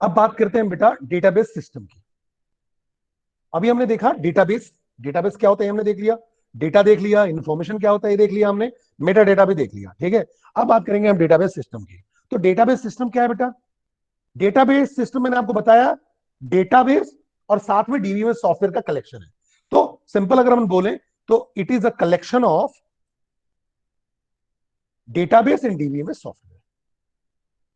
अब बात करते हैं बेटा डेटाबेस सिस्टम की। अभी हमने देखा डेटाबेस, डेटाबेस क्या होता है हमने देख लिया, डेटा देख लिया, इंफॉर्मेशन क्या होता है ये देख लिया हमने, मेटा डेटा भी देख लिया, ठीक है। अब बात करेंगे हम डेटाबेस सिस्टम की। तो डेटाबेस सिस्टम क्या है बेटा? डेटाबेस सिस्टम मैंने आपको बताया, डेटाबेस और साथ में डीबीएमएस सॉफ्टवेयर का कलेक्शन है। तो सिंपल अगर हम बोले तो it is a collection of database and DBMS software.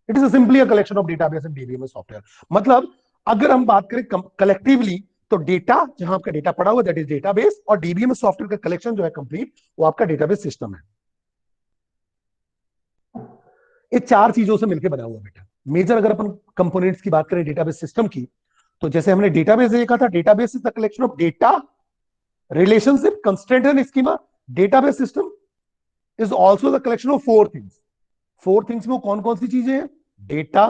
It is simply a collection of database and DBMS software. मतलब अगर हम बात करें कलेक्टिवली, तो डेटा जहां आपका डेटा पड़ा हुआ दैट इज डेटाबेस, और डीबीएमएस सॉफ्टवेयर का कलेक्शन जो है कंप्लीट, वो आपका डेटाबेस सिस्टम है। ये चार चीजों से मिलकर बना हुआ बेटा। मेजर अगर अपन कंपोनेंट्स की बात करें डेटाबेस सिस्टम की, तो जैसे हमने डेटाबेस देखा था, database is the collection of data, relationship, constraint and schema. Database system is also the collection of four things. Four things में कौन कौन सी चीजें हैं? डेटा,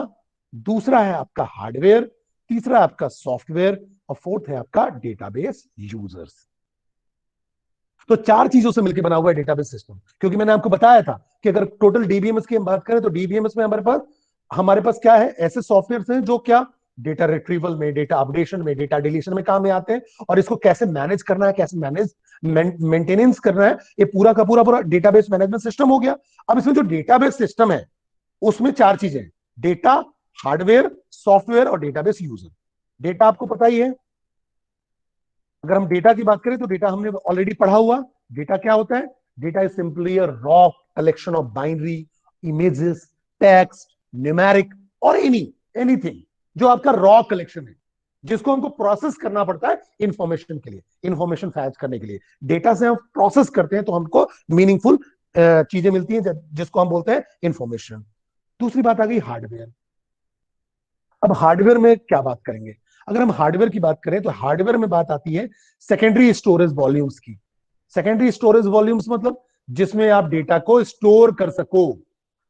दूसरा है आपका हार्डवेयर, तीसरा है आपका सॉफ्टवेयर, और फोर्थ है आपका डेटाबेस यूजर्स। तो चार चीजों से मिलकर बना हुआ है डेटाबेस सिस्टम। क्योंकि मैंने आपको बताया था कि अगर टोटल डीबीएमएस की हम बात करें तो डीबीएमएस में हमारे पास क्या है, ऐसे सॉफ्टवेयर हैं जो क्या डेटा रिट्रीवल में, डेटा अपडेशन में, डेटा डिलीशन में काम में आते हैं, और इसको कैसे मैनेज करना है, कैसे मैनेज मेंटेनेंस करना है, ये पूरा का पूरा पूरा डेटाबेस मैनेजमेंट सिस्टम हो गया। अब इसमें जो डेटाबेस सिस्टम है उसमें चार चीजें, डेटा, हार्डवेयर, सॉफ्टवेयर और डेटाबेस यूजर। डेटा आपको पता ही है। अगर हम डेटा की बात करें तो डेटा हमने ऑलरेडी पढ़ा हुआ। डेटा क्या होता है? Data is simply a raw collection of binary, images, text, numeric और एनीथिंग जो आपका रॉ कलेक्शन है, जिसको हमको प्रोसेस करना पड़ता है इंफॉर्मेशन के लिए, इंफॉर्मेशन फैच करने के लिए। डेटा से हम प्रोसेस करते हैं तो हमको मीनिंगफुल चीजें मिलती हैं, जिसको हम बोलते हैं इंफॉर्मेशन। दूसरी बात आ गई हार्डवेयर। अब हार्डवेयर में क्या बात करेंगे? अगर हम हार्डवेयर की बात करें तो हार्डवेयर में बात आती है सेकेंडरी स्टोरेज वॉल्यूम्स की। सेकेंडरी स्टोरेज वॉल्यूम्स मतलब जिसमें आप डेटा को स्टोर कर सको।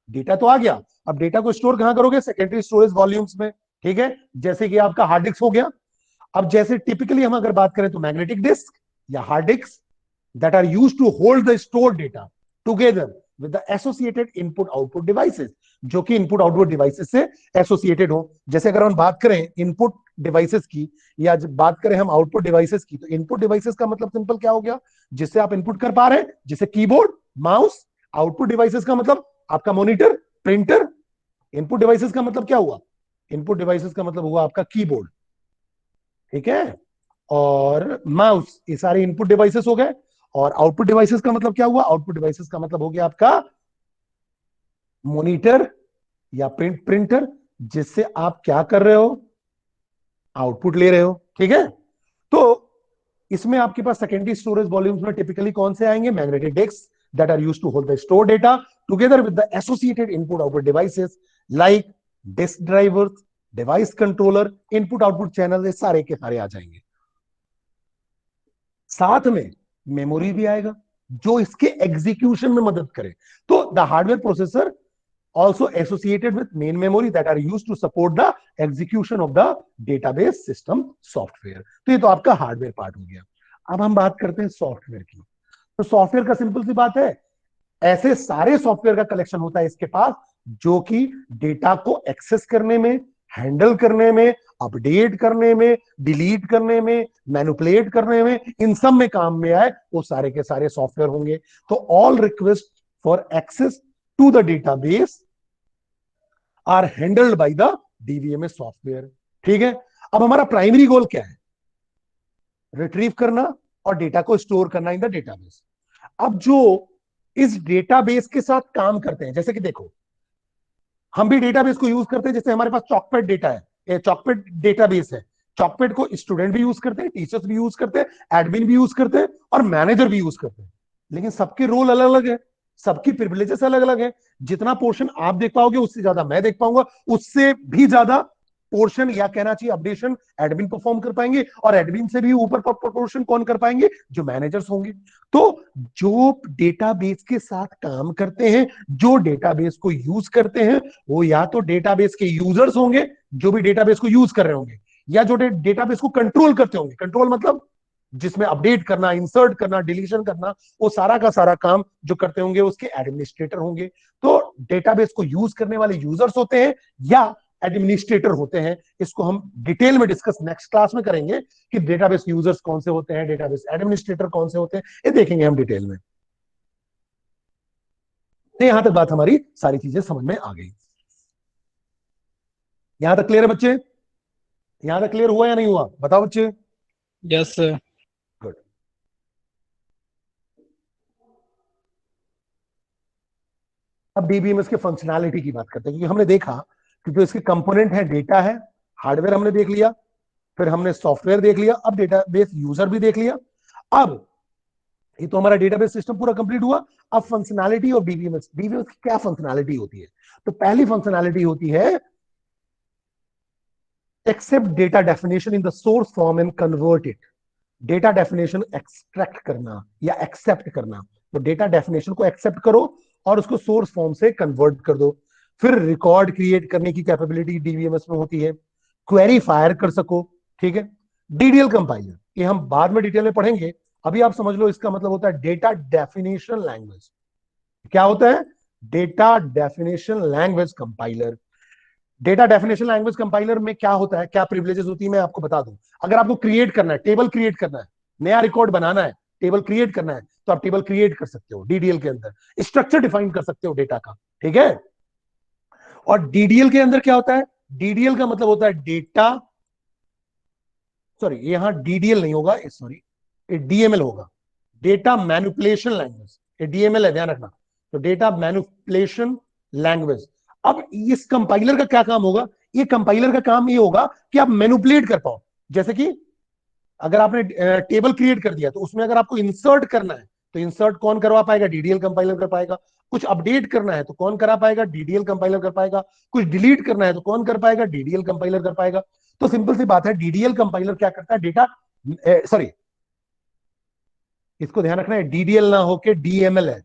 डेटा तो आ गया, अब डेटा को स्टोर कहां करोगे? सेकेंडरी स्टोरेज वॉल्यूम्स में, ठीक है। जैसे कि आपका हार्ड डिस्क हो गया। अब जैसे टिपिकली हम अगर बात करें तो मैग्नेटिक डिस्क या hard disk that are used to hold the stored data together with the associated input output devices, जो कि इनपुट आउटपुट डिवाइसेस से एसोसिएटेड हो। जैसे अगर हम बात करें इनपुट डिवाइसेस की या जब बात करें हम आउटपुट डिवाइसेस की, तो इनपुट डिवाइसेस का मतलब सिंपल क्या हो गया? जिससे आप इनपुट कर पा रहे हैं, जैसे कीबोर्ड, माउस। आउटपुट डिवाइसेस का मतलब आपका मॉनिटर, प्रिंटर। इनपुट डिवाइसेस का मतलब क्या हुआ? इनपुट डिवाइसेस का मतलब हुआ आपका कीबोर्ड, ठीक है, और माउस। ये सारे इनपुट डिवाइसेस हो गए। और आउटपुट डिवाइसेस का मतलब क्या हुआ? आउटपुट डिवाइसेस का मतलब हो गया आपका मॉनिटर या प्रिंटर, जिससे आप क्या कर रहे हो? आउटपुट ले रहे हो, ठीक है। तो इसमें आपके पास सेकेंडरी स्टोरेज वॉल्यूम्स में टिपिकली कौन से आएंगे? Magnetic disk that are used to hold the stored data together with the associated input output devices like disk drivers, device controller, input output channel, ये सारे के सारे आ जाएंगे। साथ में मेमोरी भी आएगा जो इसके एग्जीक्यूशन में मदद करे। तो the hardware processor also associated with main memory that are used to support the execution of the database system software। तो ये तो आपका हार्डवेयर पार्ट हो गया। अब हम बात करते हैं सॉफ्टवेयर की। तो सॉफ्टवेयर का सिंपल सी बात है, ऐसे सारे सॉफ्टवेयर का कलेक्शन होता है इसके पास जो कि डेटा को एक्सेस करने में, हैंडल करने में, अपडेट करने में, डिलीट करने में, मैनिपुलेट करने में, इन सब में काम में आए, वो सारे के सारे सॉफ्टवेयर होंगे। तो all request for access to the database are handled by the DBMS software, ठीक है। अब हमारा प्राइमरी गोल क्या है? रिट्रीव करना और डेटा को स्टोर करना इन द डेटाबेस। अब जो इस डेटाबेस के साथ काम करते हैं, जैसे कि देखो हम भी डेटाबेस को यूज करते हैं, जैसे हमारे पास चॉकपेड डेटा है, ये चॉकपेड डेटाबेस है। चॉकपेड को स्टूडेंट भी यूज करते हैं, टीचर्स भी यूज करते हैं, एडमिन भी यूज करते हैं और मैनेजर भी यूज करते हैं। लेकिन सबके रोल अलग अलग है, सबकी प्रिविलेजेस अलग अलग है। जितना पोर्शन आप देख पाओगे उससे ज्यादा मैं देख पाऊंगा, उससे भी ज्यादा पोर्शन या कहना चाहिए अपडेशन एडमिन परफॉर्म कर पाएंगे, और एडमिन से भी ऊपर पोर्शन कौन कर पाएंगे? जो मैनेजर्स होंगे। तो जो डेटाबेस के साथ काम करते हैं, जो डेटाबेस को यूज करते हैं, वो या तो डेटाबेस के यूजर्स होंगे जो भी डेटाबेस को यूज कर रहे होंगे, या जो डेटाबेस को कंट्रोल करते होंगे। कंट्रोल मतलब जिसमें अपडेट करना, इंसर्ट करना, डिलीशन करना, वो सारा का सारा काम जो करते होंगे उसके एडमिनिस्ट्रेटर होंगे। तो डेटाबेस को यूज करने वाले यूजर्स होते हैं, या एडमिनिस्ट्रेटर होते हैं। इसको हम डिटेल में डिस्कस नेक्स्ट क्लास में करेंगे कि डेटाबेस यूजर्स कौन से होते हैं, डेटाबेस एडमिनिस्ट्रेटर कौन से होते हैं, ये देखेंगे हम डिटेल में। तो यहां तक बात हमारी सारी चीजें समझ में आ गई। यहां तक क्लियर है बच्चे? यहां तक क्लियर हुआ या नहीं हुआ, बताओ बच्चे। Yes sir. गुड। अब डीबीएमएस के फंक्शनैलिटी की बात करते हैं, क्योंकि हमने देखा कि जो इसके कंपोनेंट है, डेटा है, हार्डवेयर हमने देख लिया, फिर हमने सॉफ्टवेयर देख लिया, अब डेटाबेस यूजर भी देख लिया। अब ये तो हमारा डेटाबेस सिस्टम पूरा कंप्लीट हुआ। अब फंक्शनैलिटी ऑफ डीबीएमएस, डीबीएमएस की क्या फंक्शनैलिटी होती है? तो पहली फंक्शनैलिटी होती है accept data definition in the source form and convert it. Data definition extract करना या एक्सेप्ट करना। तो डेटा डेफिनेशन को एक्सेप्ट करो और उसको सोर्स फॉर्म से कन्वर्ट कर दो। फिर रिकॉर्ड क्रिएट करने की कैपेबिलिटी डीबीएमएस में होती है। क्वेरी फायर कर सको, ठीक है। डीडीएल कंपाइलर, ये हम बाद में डिटेल में पढ़ेंगे, अभी आप समझ लो इसका मतलब होता है डेटा डेफिनेशन लैंग्वेज। क्या होता है? Data definition language compiler. Data definition language compiler में क्या होता है, क्या प्रिविलेजेस होती है, मैं आपको बता दूं। अगर आपको क्रिएट करना है, टेबल क्रिएट करना है, नया रिकॉर्ड बनाना है, टेबल क्रिएट करना है, तो आप टेबल क्रिएट कर सकते हो डीडीएल के अंदर। स्ट्रक्चर डिफाइन कर सकते हो डेटा का, ठीक है। और डीडीएल के अंदर क्या होता है? डीडीएल का मतलब होता है डेटा, सॉरी यहां डीडीएल नहीं होगा, सॉरी ये डीएमएल होगा, डेटा मैनिपुलेशन लैंग्वेज। ये डीएमएल है, ध्यान रखना। तो डेटा मैनिपुलेशन लैंग्वेज। अब इस कंपाइलर का क्या काम होगा? ये कंपाइलर का काम ये होगा कि आप मैनिपुलेट कर पाओ। जैसे कि अगर आपने टेबल क्रिएट कर दिया, तो उसमें अगर आपको इंसर्ट करना है, तो इंसर्ट कौन करवा पाएगा? डीडीएल कंपाइलर कर पाएगा। कुछ अपडेट करना है तो कौन करा पाएगा? डीडीएल कंपाइलर कर पाएगा। कुछ डिलीट करना है तो कौन कर पाएगा? डीडीएल कंपाइलर कर पाएगा। तो सिंपल सी बात है, डीडीएल कंपाइलर क्या करता है? डेटा, सॉरी इसको ध्यान रखना है, डीडीएल ना होके डीएमएल है।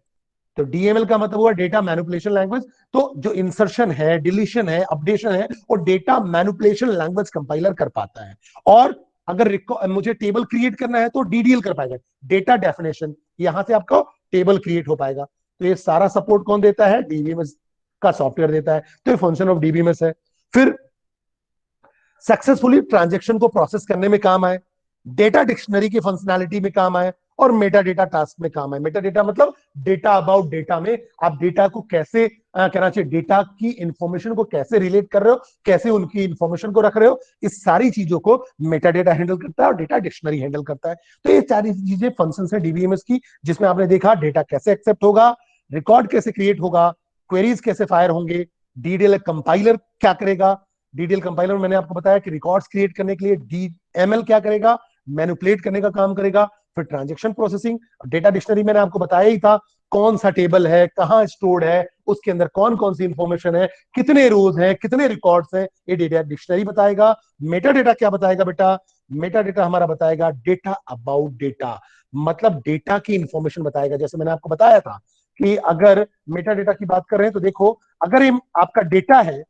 तो डीएमएल का मतलब हुआ डेटा मैनिपुलेशन लैंग्वेज। तो जो इंसर्शन है, डिलीशन है, अपडेशन है, वो डेटा मैनिपुलेशन लैंग्वेज कंपाइलर कर पाता है। और अगर मुझे टेबल क्रिएट करना है तो डीडीएल कर पाएगा, डेटा डेफिनेशन, यहां से आपको टेबल क्रिएट हो पाएगा। तो ये सारा सपोर्ट कौन देता है? डीबीएमएस का सॉफ्टवेयर देता है। तो ये फंक्शन ऑफ डीबीएमएस है। फिर सक्सेसफुली ट्रांजेक्शन को प्रोसेस करने में काम आए, डेटा डिक्शनरी की फंक्शनैलिटी में काम आए, और मेटा डेटा टास्क में काम आए। मेटा डेटा मतलब डेटा अबाउट डेटा में आप डेटा को कैसे कहना चाहिए, डेटा की इंफॉर्मेशन को कैसे रिलेट कर रहे हो, कैसे उनकी इंफॉर्मेशन को रख रहे हो, इस सारी चीजों को मेटा डेटा हैंडल करता है और डेटा डिक्शनरी हैंडल करता है। तो ये सारी चीजें फंक्शन है डीबीएमएस की, जिसमें आपने देखा डेटा कैसे एक्सेप्ट होगा, रिकॉर्ड कैसे क्रिएट होगा, क्वेरीज कैसे फायर होंगे, डीडीएल कंपाइलर क्या करेगा। डीडीएल कंपाइलर मैंने आपको बताया कि रिकॉर्ड्स क्रिएट करने के लिए डीएमएल क्या करेगा? मैनिपुलेट करने का काम करेगा। फिर ट्रांजेक्शन प्रोसेसिंग, डेटा डिक्शनरी मैंने आपको बताया ही था, कौन सा टेबल है, कहां स्टोर्ड है, उसके अंदर कौन कौन सी इंफॉर्मेशन है, कितने रोज हैं, कितने रिकॉर्ड्स हैं, ये डेटा डिक्शनरी बताएगा। मेटा डेटा क्या बताएगा बेटा? मेटा डेटा हमारा बताएगा डेटा अबाउट डेटा, मतलब डेटा की इंफॉर्मेशन बताएगा। जैसे मैंने आपको बताया था कि अगर मेटा डेटा की बात कर रहे हैं तो देखो, अगर ये आपका डेटा है,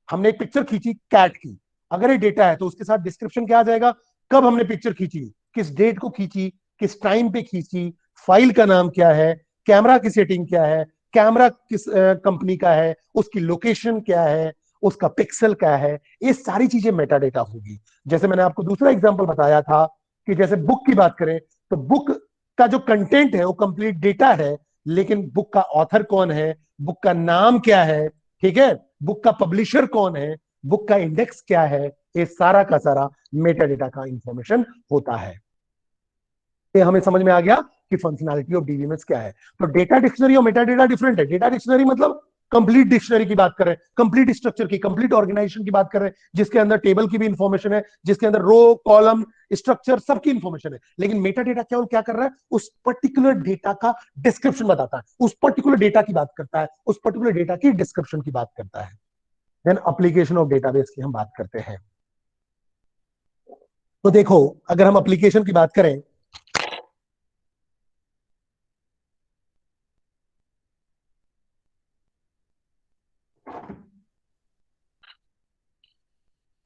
हमने एक पिक्चर खींची कैट की, अगर ये डेटा है तो उसके साथ डिस्क्रिप्शन क्या आ जाएगा? कब हमने पिक्चर खींची, किस डेट को खींची, किस टाइम पे खींची, फाइल का नाम क्या है, कैमरा की सेटिंग क्या है, कैमरा किस कंपनी का है, उसकी लोकेशन क्या है, उसका पिक्सल क्या है, ये सारी चीजें मेटा डेटा होगी। जैसे मैंने आपको दूसरा एग्जांपल बताया था कि जैसे बुक की बात करें, तो बुक का जो कंटेंट है वो कंप्लीट डेटा है, लेकिन बुक का ऑथर कौन है, बुक का नाम क्या है, ठीक है, बुक का पब्लिशर कौन है, बुक का इंडेक्स क्या है, ये सारा का सारा मेटा डेटा का इंफॉर्मेशन होता है। ये हमें समझ में आ गया कि फंक्शनैलिटी ऑफ डीबीएमएस क्या है। तो डेटा डिक्शनरी और मेटा डेटा डिफरेंट है। डेटा डिक्शनरी मतलब कंप्लीट डिक्शनरी की बात कर रहे हैं, कंप्लीट स्ट्रक्चर की, कंप्लीट ऑर्गेनाइजेशन की बात कर रहे हैं, जिसके अंदर टेबल की भी इंफॉर्मेशन है, जिसके अंदर रो कॉलम स्ट्रक्चर सबकी इंफॉर्मेशन है। लेकिन मेटा डेटा केवल क्या कर रहा है? उस पर्टिकुलर डेटा का डिस्क्रिप्शन बताता है, उस पर्टिकुलर डेटा की बात करता है, उस पर्टिकुलर डेटा की डिस्क्रिप्शन की बात करता है। देन एप्लीकेशन ऑफ डेटाबेस की हम बात करते हैं। तो देखो, अगर हम एप्लीकेशन की बात करें,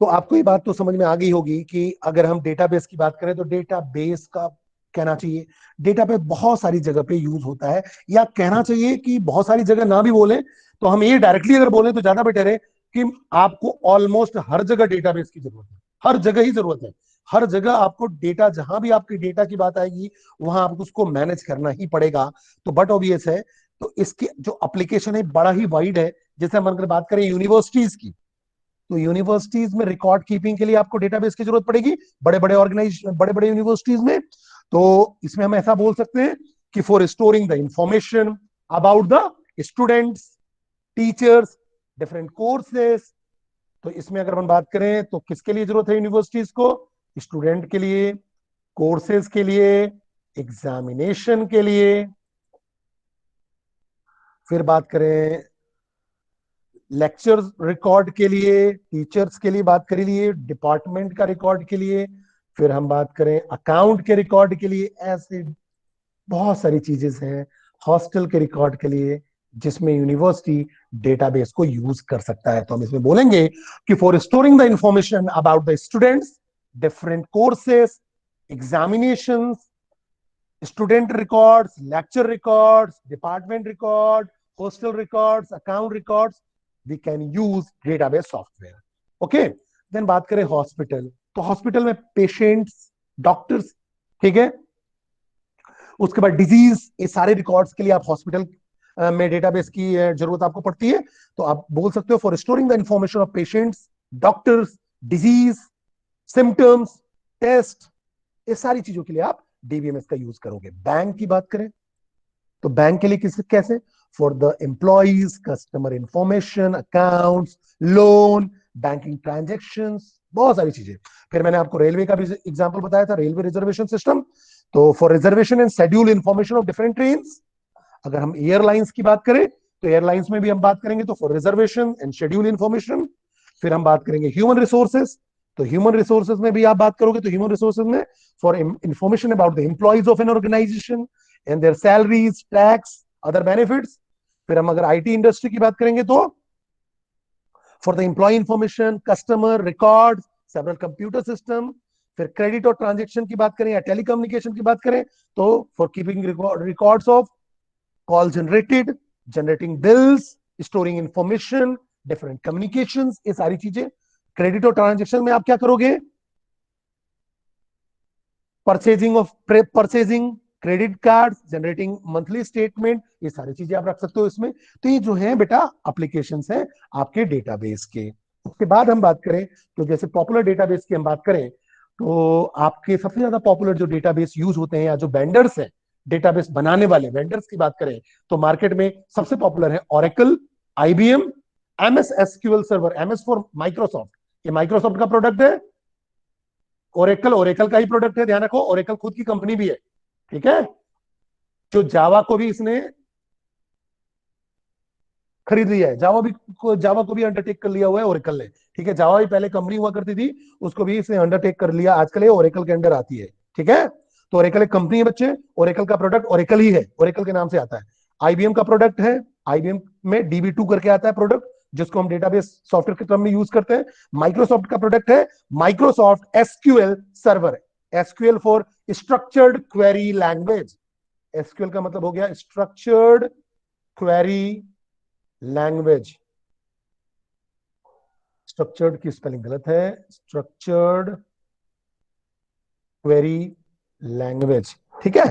तो आपको ये बात तो समझ में आ गई होगी कि अगर हम डेटाबेस की बात करें तो डेटाबेस का कहना चाहिए डेटा पे बहुत सारी जगह पे यूज होता है, या कहना चाहिए कि बहुत सारी जगह ना भी बोले तो हम ये डायरेक्टली अगर बोले तो ज्यादा बेटर है कि आपको ऑलमोस्ट हर जगह डेटाबेस की जरूरत है, हर जगह ही जरूरत है। हर जगह आपको डेटा, जहां भी आपकी डेटा की बात आएगी वहां आपको उसको मैनेज करना ही पड़ेगा। तो बट ऑब्वियस है, तो इसकी जो एप्लीकेशन है बड़ा ही वाइड है। जैसे हम अगर बात करें यूनिवर्सिटीज की, तो यूनिवर्सिटीज में रिकॉर्ड कीपिंग के लिए आपको डेटाबेस की जरूरत पड़ेगी, बड़े बड़े यूनिवर्सिटीज में। तो इसमें हम ऐसा बोल सकते हैं कि for storing the information about the students, teachers, different courses. तो इसमें अगर हम बात करें तो किसके लिए जरूरत है यूनिवर्सिटीज को? स्टूडेंट के लिए, कोर्सेज के लिए, एग्जामिनेशन के लिए। फिर बात करें लेक्चर रिकॉर्ड के लिए, टीचर्स के लिए बात कर लिए, डिपार्टमेंट का रिकॉर्ड के लिए। फिर हम बात करें अकाउंट के रिकॉर्ड के लिए, ऐसे बहुत सारी चीजें हैं। हॉस्टल के रिकॉर्ड के लिए, जिसमें यूनिवर्सिटी डेटाबेस को यूज कर सकता है। तो हम इसमें बोलेंगे कि for storing the information about the students, different courses, examination, student records, lecture records, department record, hostel records, account records, we can use database software. Okay, then बात करें हॉस्पिटल, तो हॉस्पिटल में पेशेंट्स, डॉक्टर्स, ठीक है, उसके बाद disease, ये सारे रिकॉर्ड्स के लिए आप हॉस्पिटल में डेटाबेस की जरूरत आपको पड़ती है। तो आप बोल सकते हो for storing the information of patients, doctors, disease, symptoms, test, ये सारी चीजों के लिए आप डीबीएमएस का यूज करोगे। बैंक की बात करें तो बैंक के लिए किस कैसे? For the employees, customer information, accounts, loan, banking transactions, बहुत सारी चीजें। फिर मैंने आपको रेलवे का भी एग्जांपल बताया था, रेलवे रिजर्वेशन सिस्टम। तो for reservation and schedule information of different train. अगर हम एयरलाइंस की बात करें तो एयरलाइंस में भी हम बात करेंगे तो for reservation and schedule information. फिर हम बात करेंगे ह्यूमन रिसोर्सेज, तो ह्यूमन रिसोर्सेज में भी आप बात करोगे तो ह्यूमन रिसोर्सेज में for information about the employees of an organization and their salaries, tax, other benefits. फिर हम अगर आईटी इंडस्ट्री की बात करेंगे तो for the employee information, customer record, several computer system. फिर क्रेडिट और ट्रांजेक्शन की बात करें या टेलीकम्युनिकेशन की बात करें तो for keeping records of call generated, generating bills, storing information, different communications, ये सारी चीजें। क्रेडिट और ट्रांजेक्शन में आप क्या करोगे? Purchasing credit card, generating monthly statement, ये सारी चीजें आप रख सकते हो इसमें। तो ये जो है बेटा एप्लीकेशंस है आपके डेटाबेस के। उसके बाद हम बात करें तो जैसे पॉपुलर डेटाबेस की हम बात करें तो आपके सबसे ज्यादा पॉपुलर जो डेटाबेस यूज होते हैं या जो वेंडर्स हैं, डेटाबेस बनाने वाले वेंडर्स की बात करें तो मार्केट में सबसे पॉपुलर है Oracle, IBM, MS SQL server, MS for Microsoft, ये माइक्रोसॉफ्ट का प्रोडक्ट है। ओरेकल ओरेकल का ही प्रोडक्ट है, ध्यान रखो, ओरेकल खुद की कंपनी भी है, ठीक है। जो जावा को भी इसने खरीद लिया है, जावा को भी अंडरटेक कर लिया हुआ है ओरेकल ने, ठीक है। जावा भी पहले कंपनी हुआ करती थी, उसको भी इसने अंडरटेक कर लिया, आजकल ये ओरेकल के अंडर आती है, ठीक है। तो ओरेकल एक कंपनी है बच्चे, ओरेकल का प्रोडक्ट ओरेकल ही है, ओरेकल के नाम से आता है। आईबीएम का प्रोडक्ट है, आईबीएम में डीबी2 करके आता है प्रोडक्ट, जिसको हम डेटाबेस सॉफ्टवेयर के टर्म में यूज करते हैं। माइक्रोसॉफ्ट का प्रोडक्ट है Microsoft SQL server, SQL for structured query language. SQL का मतलब हो गया स्ट्रक्चर्ड क्वेरी लैंग्वेज। स्ट्रक्चर्ड की स्पेलिंग गलत है, स्ट्रक्चर्ड क्वेरी लैंग्वेज, ठीक है।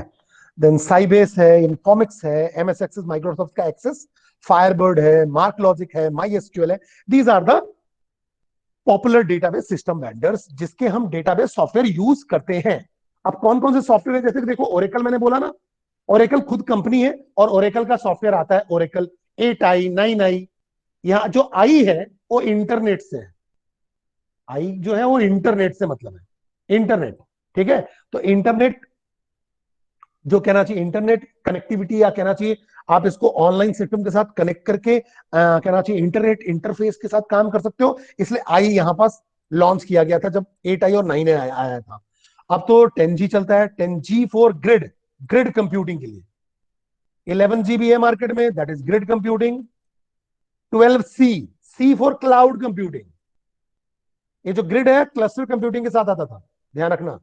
देन साइबेस है, इन्फॉर्मिक्स है, एमएस एक्सेस माइक्रोसॉफ्ट का एक्सेस, फायरबर्ड है, मार्क लॉजिक है, माई एसक्यूएल है। These are the popular database system vendors जिसके हम डेटाबेस सॉफ्टवेयर यूज करते हैं। अब कौन कौन से सॉफ्टवेयर है? जैसे कि देखो ओरेकल मैंने बोला ना, ओरेकल खुद कंपनी है और ओरेकल का सॉफ्टवेयर आता है ओरेकल 8i 9i। यहाँ जो आई है वो इंटरनेट से है, आई जो है वो इंटरनेट से मतलब है, इंटरनेट, ठीक है। तो इंटरनेट जो कहना चाहिए इंटरनेट कनेक्टिविटी, या कहना चाहिए आप इसको ऑनलाइन सिस्टम के साथ कनेक्ट करके कहना चाहिए इंटरनेट इंटरफेस के साथ काम कर सकते हो। इसलिए आई यहां पास लॉन्च किया गया था जब 8i और 9i आया था। अब तो 10G चलता है, 10G for grid, grid computing के लिए। 11G भी है मार्केट में, that is grid computing. 12C, C for cloud computing. ये जो ग्रिड है क्लस्टर कंप्यूटिंग के साथ आता था, ध्यान रखना।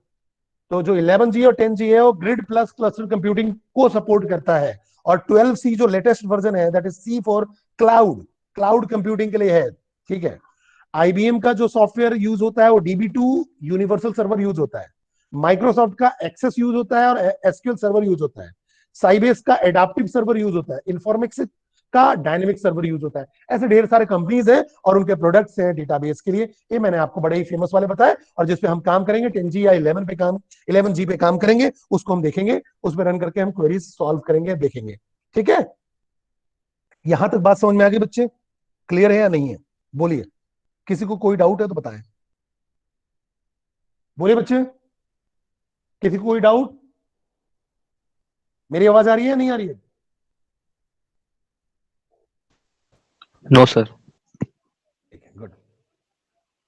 तो जो 11G और 10G है वो ग्रिड प्लस क्लस्टर कंप्यूटिंग को सपोर्ट करता है। और 12C जो लेटेस्ट वर्जन है that is C for cloud, cloud computing के लिए है। ठीक है। आईबीएम का जो सॉफ्टवेयर यूज होता है वो DB2 यूनिवर्सल सर्वर यूज होता है। माइक्रोसॉफ्ट का एक्सेस यूज होता है और एसक्यूएल सर्वर यूज होता है। साइबेस का एडाप्टिव सर्वर यूज होता है। इन्फॉर्मेटिक्स का डायनेमिक सर्वर यूज होता है। ऐसे ढेर सारे कंपनीज हैं और उनके प्रोडक्ट्स हैं डेटाबेस के लिए। ये मैंने आपको बड़े ही फेमस वाले बताए, और जिसपे हम काम करेंगे 10G या 11 पे काम 11G पे काम करेंगे, उसको हम देखेंगे, उस पर रन करके हम क्वेरीज सॉल्व करेंगे, देखेंगे। ठीक है, यहां तक बात समझ में आ गई बच्चे? क्लियर है या नहीं है? बोलिए, किसी को कोई डाउट है तो बताएं। बोलिए बच्चे, किसी को कोई डाउट? मेरी आवाज आ रही है, नहीं आ रही है? No sir. ठीक है, गुड।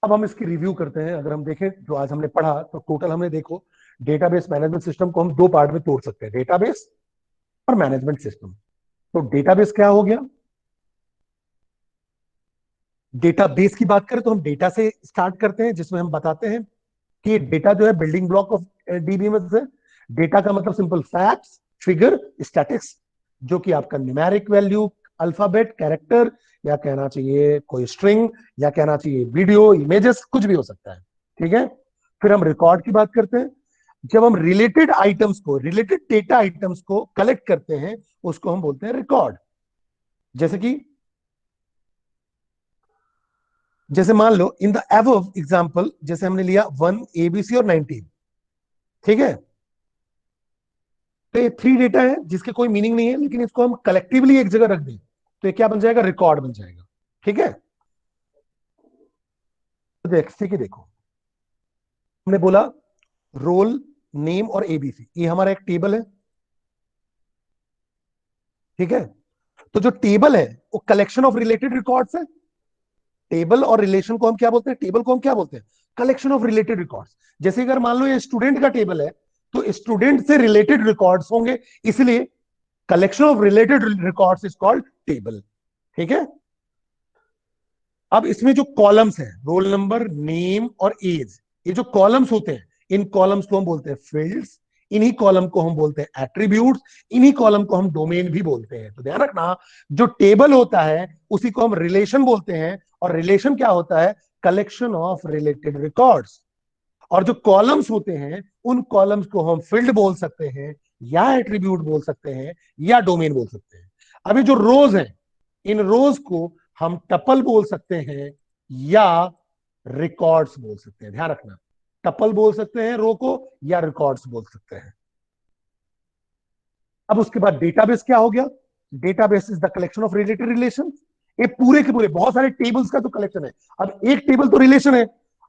अब हम इसकी रिव्यू करते हैं। अगर हम देखें जो आज हमने पढ़ा, तो टोटल हमने देखो डेटाबेस मैनेजमेंट सिस्टम को हम दो पार्ट में तोड़ सकते हैं, डेटाबेस और मैनेजमेंट सिस्टम। तो डेटाबेस क्या हो गया? डेटाबेस की बात करें तो हम डेटा से स्टार्ट करते हैं, जिसमें हम बताते हैं कि डेटा जो है बिल्डिंग ब्लॉक ऑफ डीबीएमएस है। डेटा का मतलब सिंपल फैक्ट्स, फिगर, स्टैटिक्स, जो कि आपका न्यूमेरिक वैल्यू, अल्फाबेट, कैरेक्टर, या कहना चाहिए कोई स्ट्रिंग, या कहना चाहिए वीडियो, इमेजेस, कुछ भी हो सकता है। ठीक है। फिर हम रिकॉर्ड की बात करते हैं। जब हम रिलेटेड आइटम्स को, रिलेटेड डेटा आइटम्स को कलेक्ट करते हैं, उसको हम बोलते हैं रिकॉर्ड। जैसे कि, जैसे मान लो इन द एबव एग्जांपल, जैसे हमने लिया 1 ABC और 19। ठीक है। तो ये 3 डेटा है जिसके कोई मीनिंग नहीं है, लेकिन इसको हम कलेक्टिवली एक जगह रख दें तो ये क्या बन जाएगा? रिकॉर्ड बन जाएगा। ठीक है। तो ठीक है, देखो हमने बोला रोल, नेम और ABC, ये हमारा एक टेबल है। ठीक है। तो जो टेबल है वो कलेक्शन ऑफ रिलेटेड रिकॉर्ड्स है। टेबल और रिलेशन को हम क्या बोलते हैं? टेबल को हम क्या बोलते हैं? Collection of related records. जैसे अगर मान लो ये स्टूडेंट का टेबल है, तो स्टूडेंट से रिलेटेड रिकॉर्ड्स होंगे, इसलिए collection of related records is called table. ठीक है। अब इसमें जो कॉलम्स हैं, रोल नंबर, नेम और एज, ये जो कॉलम्स होते हैं, इन कॉलम्स को हम बोलते हैं फील्ड्स। इन्हीं कॉलम को हम बोलते हैं एट्रीब्यूट्स। इन्हीं कॉलम को हम डोमेन भी बोलते हैं। तो ध्यान रखना, जो टेबल होता है उसी को हम रिलेशन बोलते हैं, और रिलेशन क्या होता है? Collection of related records. और जो कॉलम्स होते हैं, उन कॉलम्स को हम फील्ड बोल सकते हैं, या एट्रीब्यूट बोल सकते हैं, या डोमेन बोल सकते हैं। अभी जो रोज हैं, इन रोज को हम टपल बोल सकते हैं, या रिकॉर्ड्स बोल सकते हैं। ध्यान रखना, टपल बोल सकते हैं रो को, या रिकॉर्ड्स बोल सकते हैं। अब उसके बाद डेटाबेस क्या हो गया? Database is the collection of related relation. ये पूरे के पूरे बहुत सारे टेबल्स का तो कलेक्शन है। अब एक टेबल तो रिलेशन है,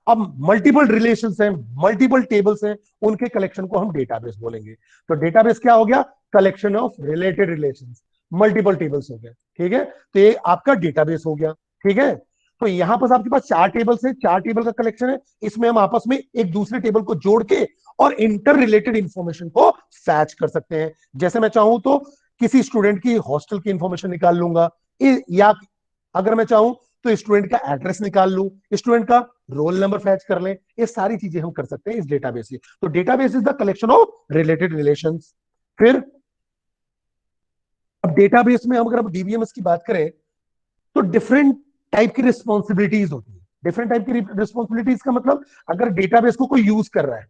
अब मल्टीपल रिलेशन हैं, मल्टीपल टेबल्स हैं, उनके कलेक्शन को हम डेटाबेस बोलेंगे। तो डेटाबेस क्या हो गया? Collection of related relation, multiple tables हो गए। ठीक है। तो ये आपका डेटाबेस हो गया। ठीक है। तो यहां पर आपके पास 4 टेबल्स हैं, 4 टेबल का कलेक्शन है। इसमें हम आपस में एक दूसरे टेबल को जोड़ के और इंटर रिलेटेड इंफॉर्मेशन को फैच कर सकते हैं। जैसे मैं चाहूं तो किसी स्टूडेंट की हॉस्टल की इंफॉर्मेशन निकाल लूंगा, या अगर मैं चाहूं तो स्टूडेंट का एड्रेस निकाल लूं, स्टूडेंट का रोल नंबर फैच कर लें। ये सारी चीजें हम कर सकते हैं इस डेटाबेस से। तो database is the collection of related relations. फिर अब डेटाबेस में हम अगर डीबीएमएस की बात करें, तो डिफरेंट टाइप की रिस्पॉन्सिबिलिटीज होती है। डिफरेंट टाइप की रिस्पॉन्सिबिलिटीज का मतलब, अगर डेटाबेस को कोई यूज कर रहा है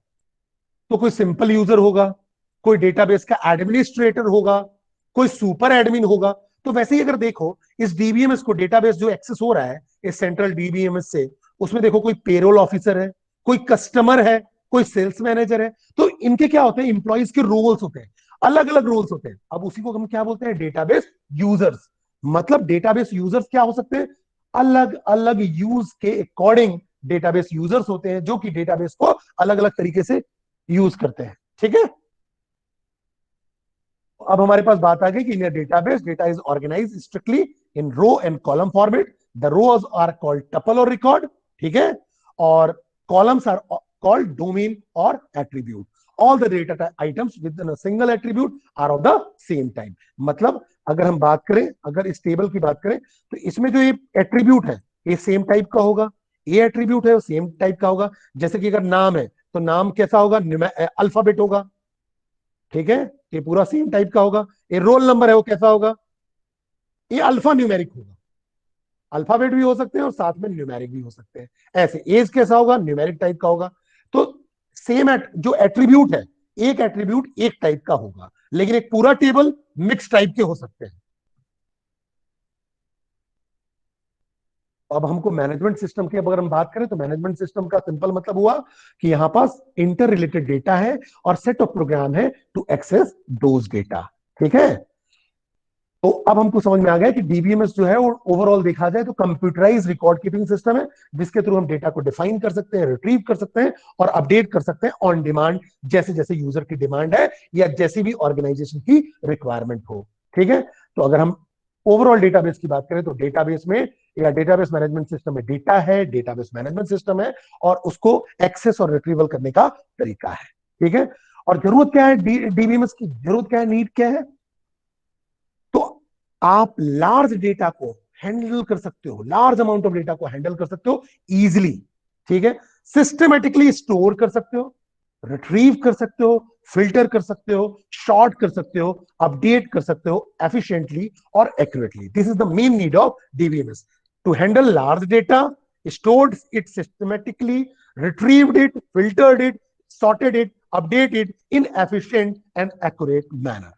तो कोई सिंपल यूजर होगा, कोई डेटाबेस का एडमिनिस्ट्रेटर होगा, कोई सुपर एडमिन होगा। तो वैसे ही अगर देखो इस डीबीएमएस को, डेटाबेस जो एक्सेस हो रहा है इस सेंट्रल डीबीएमएस से, उसमें देखो कोई पेरोल ऑफिसर है, कोई कस्टमर है, कोई सेल्स मैनेजर है। तो इनके क्या होते हैं? इंप्लॉइज के रोल्स होते हैं, अलग अलग रोल्स होते हैं। अब उसी को हम क्या बोलते हैं? Database users. मतलब डेटाबेस यूजर्स क्या हो सकते हैं? अलग अलग यूज के अकॉर्डिंग डेटाबेस यूजर्स होते हैं, जो कि डेटाबेस को अलग अलग तरीके से यूज करते हैं। ठीक है। अब हमारे पास बात आ गई कि in database data is organised strictly in row and column format. The rows are called tuple और रिकॉर्ड। ठीक है। और कॉलम्स आर कॉल्ड डोमेन और attribute. All the data items within a single attribute are of the same time. मतलब अगर हम बात करें, अगर इस टेबल की बात करें, तो इसमें जो ये एट्रीब्यूट है ये सेम टाइप का होगा, ये एट्रीब्यूट है वो सेम टाइप का होगा। जैसे कि अगर नाम है तो नाम कैसा होगा? अल्फाबेट होगा। ठीक है। ये पूरा सेम टाइप का होगा। ये रोल नंबर है वो कैसा होगा? ये अल्फा न्यूमेरिक होगा। अल्फाबेट भी हो सकते हैं और साथ में न्यूमेरिक भी हो सकते हैं। ऐसे एज कैसा होगा, न्यूमेरिक टाइप का होगा। तो सेम जो एट्रीब्यूट है, एक एट्रीब्यूट एक टाइप का होगा, लेकिन एक पूरा टेबल मिक्स टाइप के हो सकते हैं। अब हमको मैनेजमेंट सिस्टम की अगर हम बात करें तो मैनेजमेंट सिस्टम का सिंपल मतलब हुआ कि यहां पास इंटर रिलेटेड डेटा है और सेट ऑफ प्रोग्राम है टू एक्सेस दोज डेटा। ठीक है, तो अब हमको समझ में आ गया कि डीबीएमएस जो है वो ओवरऑल देखा जाए तो कंप्यूटराइज रिकॉर्ड कीपिंग सिस्टम है, जिसके थ्रू हम डेटा को डिफाइन कर सकते हैं, रिट्रीव कर सकते हैं और अपडेट कर सकते हैं ऑन डिमांड, जैसे जैसे यूजर की डिमांड है या जैसी भी ऑर्गेनाइजेशन की रिक्वायरमेंट हो। ठीक है, तो अगर हम ओवरऑल डेटाबेस की बात करें तो डेटाबेस में या डेटाबेस मैनेजमेंट सिस्टम में डेटा है, डेटाबेस मैनेजमेंट सिस्टम है और उसको एक्सेस और रिट्रीवल करने का तरीका है। ठीक है, और जरूरत क्या है डीबीएमएस की, जरूरत क्या है, नीड क्या है? तो आप लार्ज डेटा को हैंडल कर सकते हो, लार्ज अमाउंट ऑफ डेटा को हैंडल कर सकते हो इजिली। ठीक है, सिस्टमेटिकली स्टोर कर सकते हो, रिट्रीव कर सकते हो, फिल्टर कर सकते हो, शॉर्ट कर सकते हो, अपडेट कर सकते हो एफिशिएंटली और accurately. This is the main need of DBMS, to handle large data, stored it systematically, retrieved it, filtered it, sorted it, updated in efficient and accurate manner.